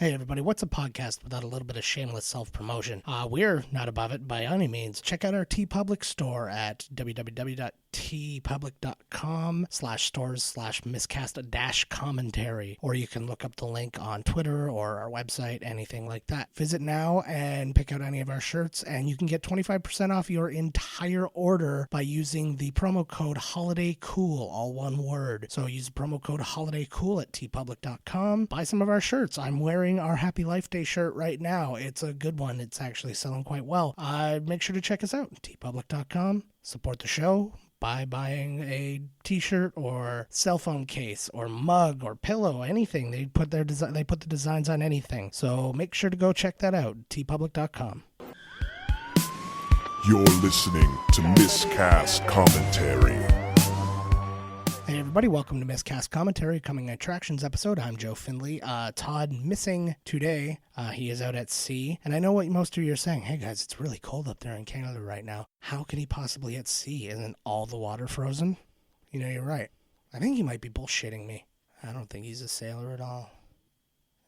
Hey everybody, what's a podcast without a little bit of shameless self-promotion? We're not above it by any means. Check out our TeePublic store at www.teepublic.com/stores/miscast-commentary, or you can look up the link on Twitter or our website, anything like that. Visit now and pick out any of our shirts, and you can get 25% off your entire order by using the promo code HOLIDAYCOOL, all one word. So use promo code HOLIDAYCOOL at teepublic.com. Buy some of our shirts. I'm wearing our Happy Life Day shirt right now. It's a good one. It's actually selling quite well. Make sure to check us out, teepublic.com. Support the show by buying a t-shirt or cell phone case or mug or pillow, anything. They put the designs on anything. So make sure to go check that out, teepublic.com. You're listening to Miscast Commentary. Hey everybody, welcome to Miscast Commentary, Coming Attractions episode. I'm Joe Findley. Todd missing today. He is out at sea. And I know what most of you are saying. Hey guys, it's really cold up there in Canada right now. How could he possibly at sea? Isn't all the water frozen? You know, you're right. I think he might be bullshitting me. I don't think he's a sailor at all.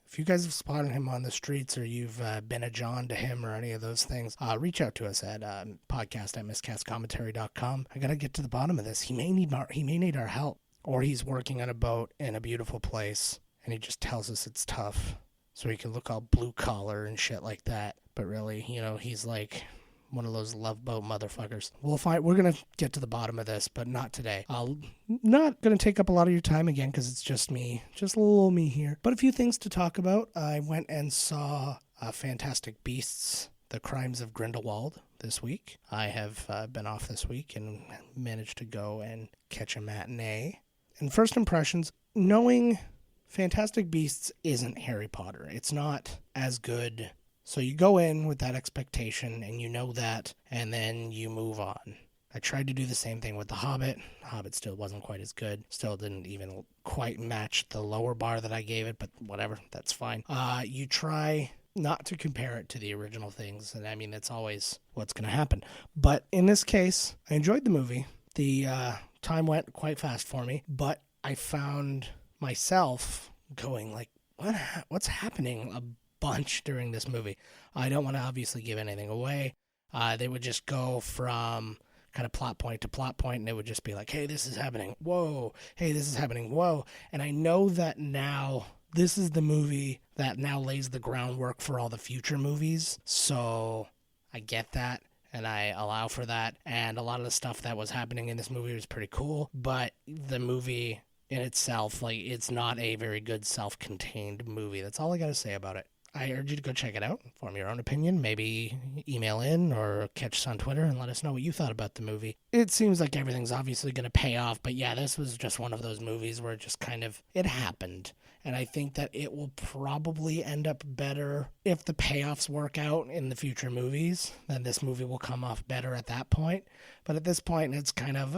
If you guys have spotted him on the streets or you've been a John to him or any of those things, reach out to us at podcast@miscastcommentary.com. I got to get to the bottom of this. He may need our help, or he's working on a boat in a beautiful place and he just tells us it's tough so he can look all blue collar and shit like that. But really, you know, he's like one of those love boat motherfuckers. We're going to get to the bottom of this, but not today. I'll not going to take up a lot of your time again because it's just me, just a little me here. But a few things to talk about. I went and saw Fantastic Beasts, The Crimes of Grindelwald this week. I have been off this week and managed to go and catch a matinee. And first impressions, knowing Fantastic Beasts isn't Harry Potter. It's not as good. So you go in with that expectation, and you know that, and then you move on. I tried to do the same thing with The Hobbit. The Hobbit still wasn't quite as good. Still didn't even quite match the lower bar that I gave it, but whatever, that's fine. You try not to compare it to the original things, and I mean, that's always what's going to happen. But in this case, I enjoyed the movie. The time went quite fast for me, but I found myself going like, what's happening bunch during this movie. I don't want to obviously give anything away. They would just go from kind of plot point to plot point, and it would just be like, hey, this is happening. Whoa. Hey, this is happening. Whoa. And I know that now this is the movie that now lays the groundwork for all the future movies. So I get that, and I allow for that. And a lot of the stuff that was happening in this movie was pretty cool, but the movie in itself, like, it's not a very good self-contained movie. That's all I got to say about it. I urge you to go check it out, form your own opinion, maybe email in or catch us on Twitter and let us know what you thought about the movie. It seems like everything's obviously going to pay off, but yeah, this was just one of those movies where it just kind of, it happened. And I think that it will probably end up better if the payoffs work out in the future movies. Then this movie will come off better at that point. But at this point, it's kind of,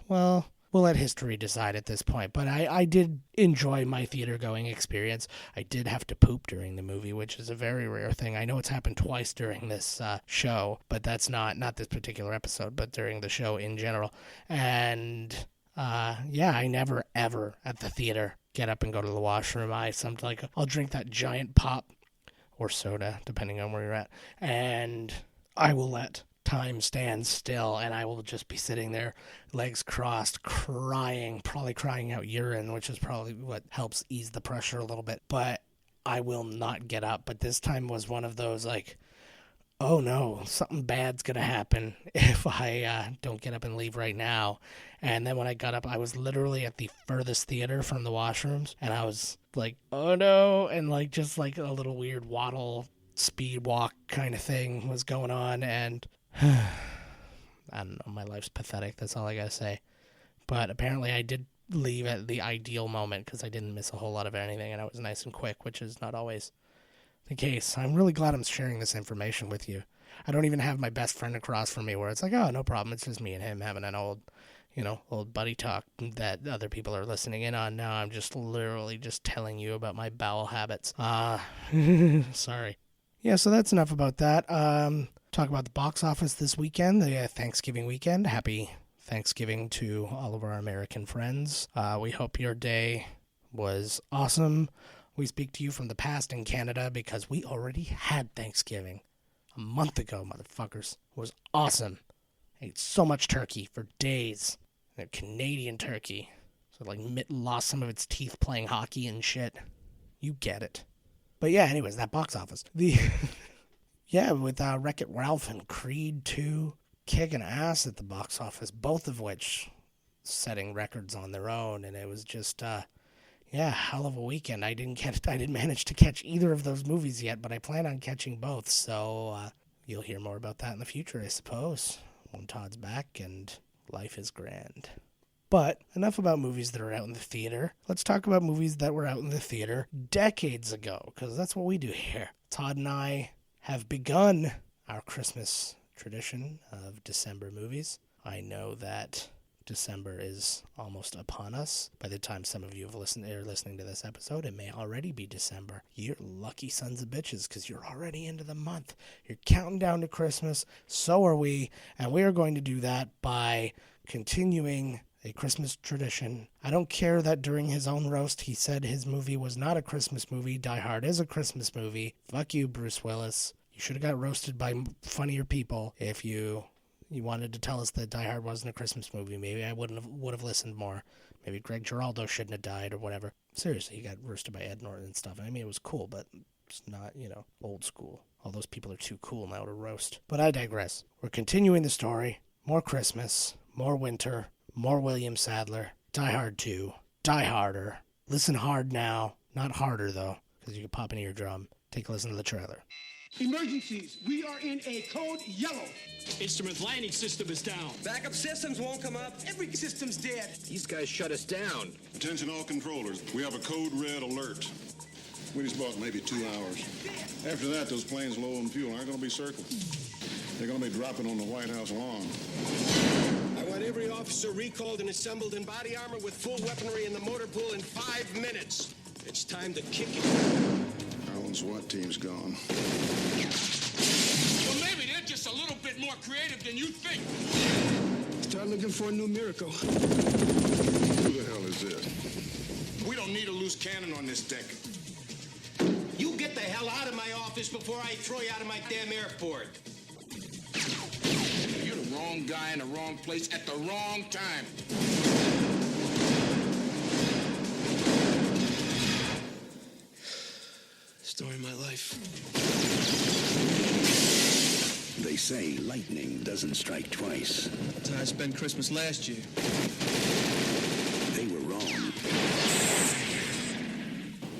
well, we'll let history decide at this point. But I did enjoy my theater-going experience. I did have to poop during the movie, which is a very rare thing. I know it's happened twice during this show, but that's not this particular episode, but during the show in general. And, yeah, I never, ever at the theater get up and go to the washroom. I'll drink that giant pop or soda, depending on where you're at, and I will let time stands still, and I will just be sitting there, legs crossed, probably crying out urine, which is probably what helps ease the pressure a little bit, but I will not get up. But this time was one of those, like, oh no, something bad's gonna happen if I don't get up and leave right now. And then when I got up, I was literally at the furthest theater from the washrooms, and I was like, oh no, and like just like a little weird waddle, speed walk kind of thing was going on, and I don't know, my life's pathetic, that's all I gotta say. But apparently I did leave at the ideal moment because I didn't miss a whole lot of anything, and I was nice and quick, which is not always the case. I'm really glad I'm sharing this information with you. I don't even have my best friend across from me where it's like, oh, no problem, it's just me and him having an old buddy talk that other people are listening in on. Now I'm just literally just telling you about my bowel habits. Sorry. Yeah, so that's enough about that. Talk about the box office this weekend, the Thanksgiving weekend. Happy Thanksgiving to all of our American friends. We hope your day was awesome. We speak to you from the past in Canada because we already had Thanksgiving a month ago, motherfuckers. It was awesome. I ate so much turkey for days. And Canadian turkey. So like Mitt lost some of its teeth playing hockey and shit. You get it. But yeah, anyways, that box office. Yeah, with Wreck-It Ralph and Creed 2 kicking ass at the box office, both of which setting records on their own, and it was just hell of a weekend. I didn't manage to catch either of those movies yet, but I plan on catching both, so you'll hear more about that in the future, I suppose, when Todd's back and life is grand. But enough about movies that are out in the theater. Let's talk about movies that were out in the theater decades ago, because that's what we do here. Todd and I have begun our Christmas tradition of December movies. I know that December is almost upon us. By the time some of you are listening to this episode, it may already be December. You're lucky sons of bitches, because you're already into the month. You're counting down to Christmas. So are we. And we are going to do that by continuing a Christmas tradition. I don't care that during his own roast he said his movie was not a Christmas movie. Die Hard is a Christmas movie. Fuck you, Bruce Willis. You should have got roasted by funnier people if you wanted to tell us that Die Hard wasn't a Christmas movie. Maybe I would have listened more. Maybe Greg Giraldo shouldn't have died or whatever. Seriously, he got roasted by Ed Norton and stuff. I mean, it was cool, but it's not, old school. All those people are too cool now to roast. But I digress. We're continuing the story. More Christmas, more winter, more William Sadler, Die Hard 2, Die Harder. Listen hard now. Not harder, though, because you can pop an eardrum. Take a listen to the trailer. Emergencies. We are in a code yellow. Instrument landing system is down. Backup systems won't come up. Every system's dead. These guys shut us down. Attention all controllers. We have a code red alert. We just bought maybe 2 hours. After that, those planes low on fuel aren't going to be circled. They're going to be dropping on the White House lawn. I want every officer recalled and assembled in body armor with full weaponry in the motor pool in 5 minutes. It's time to kick it. Our own SWAT team's gone. Well, maybe they're just a little bit more creative than you think. Start looking for a new miracle. Who the hell is this? We don't need a loose cannon on this deck. You get the hell out of my office before I throw you out of my damn airport. You're the wrong guy in the wrong place at the wrong time. Story of my life. They say lightning doesn't strike twice. That's how I spent Christmas last year. They were wrong.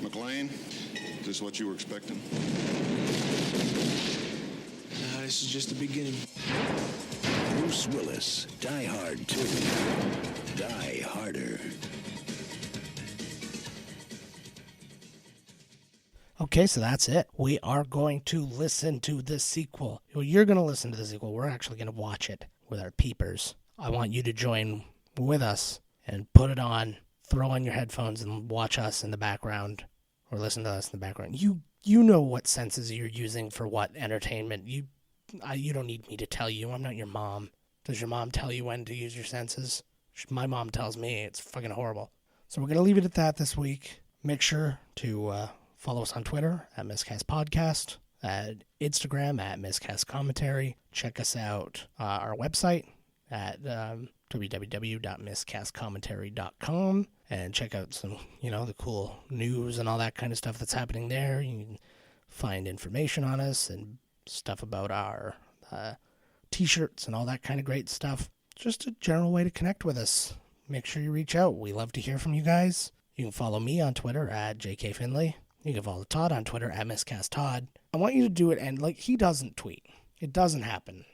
McLean, is this what you were expecting? Nah, this is just the beginning. Bruce Willis, Die Hard 2. Die Harder. Okay, so that's it. We are going to listen to the sequel. Well, you're going to listen to the sequel. We're actually going to watch it with our peepers. I want you to join with us and put it on, throw on your headphones and watch us in the background or listen to us in the background. You know what senses you're using for what entertainment. You don't need me to tell you. I'm not your mom. Does your mom tell you when to use your senses? My mom tells me. It's fucking horrible. So we're going to leave it at that this week. Make sure to follow us on Twitter at Miscast Podcast, at Instagram at Miscast Commentary. Check us out our website at www.miscastcommentary.com and check out some, the cool news and all that kind of stuff that's happening there. You can find information on us and stuff about our t-shirts and all that kind of great stuff. Just a general way to connect with us. Make sure you reach out. We love to hear from you guys. You can follow me on Twitter at JK Finley. You can follow Todd on Twitter at MiscastTodd. I want you to do it, and he doesn't tweet. It doesn't happen.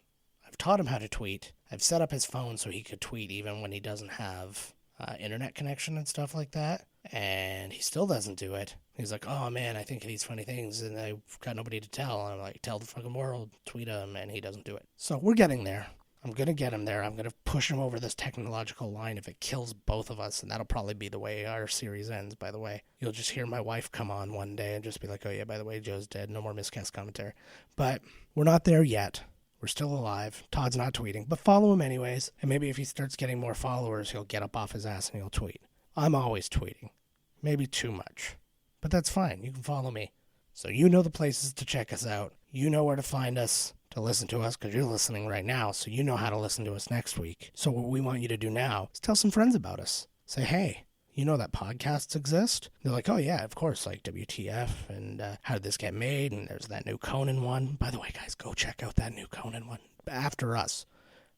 I've taught him how to tweet. I've set up his phone so he could tweet even when he doesn't have internet connection and stuff like that, and he still doesn't do it. He's like, oh man, I think of these funny things, and I've got nobody to tell. And I'm like, tell the fucking world, tweet him, and he doesn't do it. So we're getting there. I'm going to get him there. I'm going to push him over this technological line if it kills both of us, and that'll probably be the way our series ends, by the way. You'll just hear my wife come on one day and just be like, oh yeah, by the way, Joe's dead. No more Miscast Commentary. But we're not there yet. We're still alive. Todd's not tweeting, but follow him anyways, and maybe if he starts getting more followers, he'll get up off his ass and he'll tweet. I'm always tweeting. Maybe too much. but that's fine. You can follow me. So you know the places to check us out. You know where to find us to listen to us because you're listening right now, so you know how to listen to us next week. So what we want you to do now is tell some friends about us. Say, hey, you know that podcasts exist? They're like, oh yeah, of course, like WTF and How Did This Get Made? And there's that new Conan one. By the way, guys, go check out that new Conan one after us.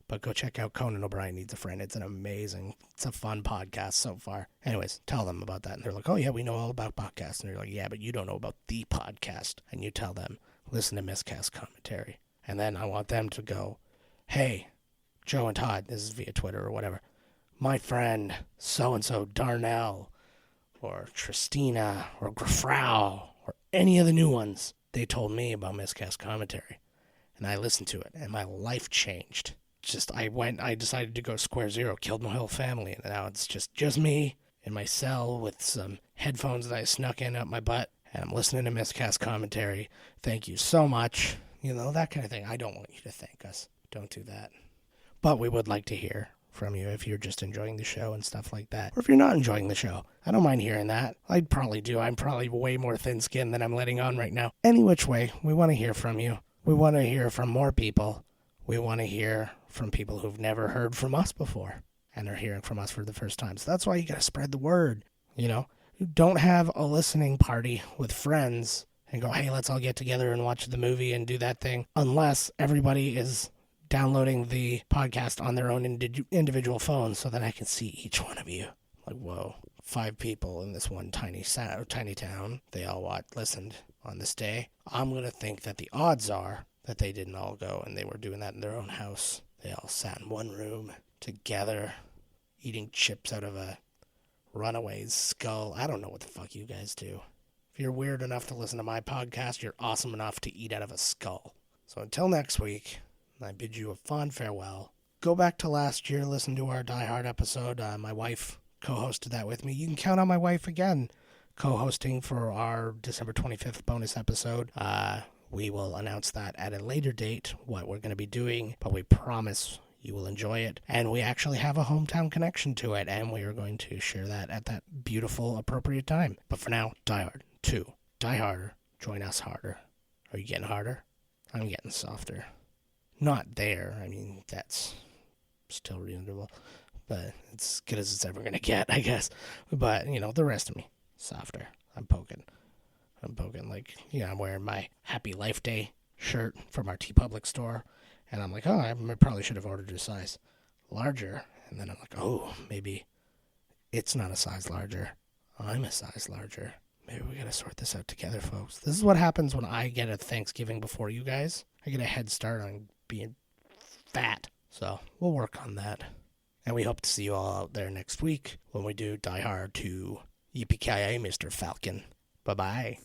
But go check out Conan O'Brien Needs a Friend. It's a fun podcast so far. Anyways, tell them about that. And they're like, oh yeah, we know all about podcasts. And you're like, yeah, but you don't know about the podcast. And you tell them, listen to Miscast Commentary. And then I want them to go, hey, Joe and Todd, this is via Twitter or whatever, my friend so-and-so Darnell or Tristina or Grafrau or any of the new ones, they told me about Miscast Commentary. And I listened to it, and my life changed. I decided to go square zero, killed my whole family, and now it's just me in my cell with some headphones that I snuck in up my butt, and I'm listening to Miscast Commentary. Thank you so much. You know, that kind of thing. I don't want you to thank us. Don't do that. But we would like to hear from you if you're just enjoying the show and stuff like that. Or if you're not enjoying the show. I don't mind hearing that. I'd probably do. I'm probably way more thin-skinned than I'm letting on right now. Any which way, we want to hear from you. We want to hear from more people. We want to hear from people who've never heard from us before and are hearing from us for the first time. So that's why you got to spread the word, you know? Don't have a listening party with friends and go, hey, let's all get together and watch the movie and do that thing, unless everybody is downloading the podcast on their own individual phones so that I can see each one of you. Like, whoa, 5 people in this one tiny town. They all listened on this day. I'm going to think that the odds are that they didn't all go and they were doing that in their own house. They all sat in one room together, eating chips out of a runaway's skull. I don't know what the fuck you guys do. If you're weird enough to listen to my podcast, you're awesome enough to eat out of a skull. So until next week, I bid you a fond farewell. Go back to last year, listen to our Die Hard episode. My wife co-hosted that with me. You can count on my wife again co-hosting for our December 25th bonus episode. We will announce that at a later date, what we're going to be doing, but we promise you will enjoy it. And we actually have a hometown connection to it, and we are going to share that at that beautiful, appropriate time. But for now, Die Hard 2. Die harder. Join us harder. Are you getting harder? I'm getting softer. Not there. I mean, that's still reasonable, but it's as good as it's ever going to get, I guess. But, you know, the rest of me, softer. I'm poking like, you know, I'm wearing my Happy Life Day shirt from our TeePublic store, and I'm like, oh, I probably should have ordered a size larger. And then I'm like, oh, maybe it's not a size larger. I'm a size larger. Maybe we got to sort this out together, folks. This is what happens when I get a Thanksgiving before you guys. I get a head start on being fat. So we'll work on that. And we hope to see you all out there next week when we do Die Hard 2. Yippee-ki-yay, Mr. Falcon. Bye-bye.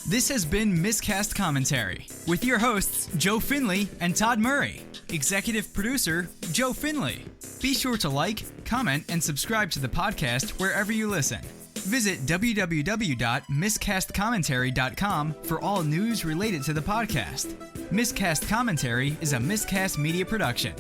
This has been Miscast Commentary with your hosts, Joe Finley and Todd Murray. Executive producer, Joe Finley. Be sure to like, comment, and subscribe to the podcast wherever you listen. Visit www.miscastcommentary.com for all news related to the podcast. Miscast Commentary is a Miscast Media production.